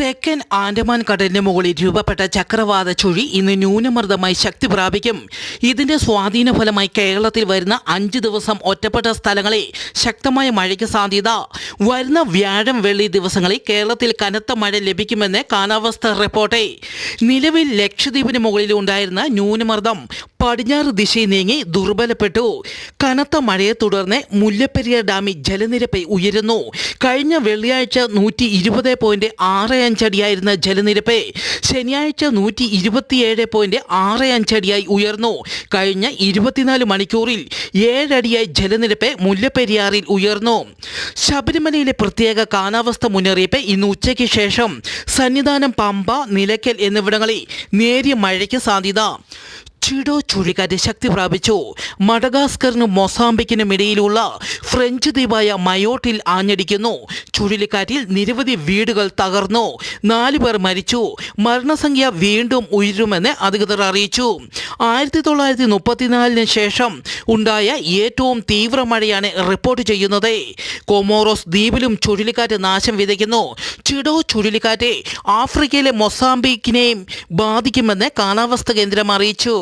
തെക്കൻ ആൻഡമാൻ കടലിന് മുകളിൽ രൂപപ്പെട്ട ചക്രവാത ചുഴി ഇന്ന് ന്യൂനമർദ്ദമായി ശക്തി പ്രാപിക്കും. ഇതിന്റെ സ്വാധീന ഫലമായി കേരളത്തിൽ വരുന്ന 5 ദിവസം ഒറ്റപ്പെട്ട സ്ഥലങ്ങളിൽ ശക്തമായ മഴയ്ക്ക് സാധ്യത. വരുന്ന വ്യാഴം വെള്ളി ദിവസങ്ങളിൽ കേരളത്തിൽ കനത്ത മഴ ലഭിക്കുമെന്ന് കാലാവസ്ഥാ റിപ്പോർട്ട്. നിലവിൽ ലക്ഷദ്വീപിന് മുകളിൽ ഉണ്ടായിരുന്ന ന്യൂനമർദ്ദം പടിഞ്ഞാറ് ദിശയിൽ നീങ്ങി ദുർബലപ്പെട്ടു. കനത്ത മഴയെ തുടർന്ന് മുല്ലപ്പെരിയാർ ഡാമിൽ ജലനിരപ്പ് ഉയരുന്നു. കഴിഞ്ഞ വെള്ളിയാഴ്ച 120.65 അടിയായിരുന്ന ജലനിരപ്പ് ശനിയാഴ്ച 127.65 അടിയായി ഉയർന്നു. കഴിഞ്ഞ 24 മണിക്കൂറിൽ 7 അടിയായി ജലനിരപ്പ് മുല്ലപ്പെരിയാറിൽ ഉയർന്നു. ശബരിമലയിലെ പ്രത്യേക കാലാവസ്ഥ മുന്നറിയിപ്പ് ഇന്ന് ഉച്ചയ്ക്ക് ശേഷം സന്നിധാനം, പമ്പ, നിലയ്ക്കൽ എന്നിവിടങ്ങളിൽ നേരിയ മഴയ്ക്ക് സാധ്യത. ചിഡോ ചുഴലിക്കാറ്റ് ശക്തി പ്രാപിച്ചു. മഡഗാസ്കറിനും മൊസാംബിക്കിനും ഇടയിലുള്ള ഫ്രഞ്ച് ദ്വീപായ മയോട്ടിൽ ആഞ്ഞടിക്കുന്നു. ചുഴലിക്കാറ്റിൽ നിരവധി വീടുകൾ തകർന്നു. 4 പേർ മരിച്ചു. മരണസംഖ്യ വീണ്ടും ഉയരുമെന്ന് അധികൃതർ അറിയിച്ചു. 1934 ശേഷം ഉണ്ടായ ഏറ്റവും തീവ്ര മഴയാണ് റിപ്പോർട്ട് ചെയ്യുന്നത്. കൊമോറോസ് ദ്വീപിലും ചുഴലിക്കാറ്റ് നാശം വിതയ്ക്കുന്നു. ചിഡോ ചുഴലിക്കാറ്റ് ആഫ്രിക്കയിലെ മൊസാംബിക്കിനെയും ബാധിക്കുമെന്ന് കാലാവസ്ഥാ കേന്ദ്രം അറിയിച്ചു.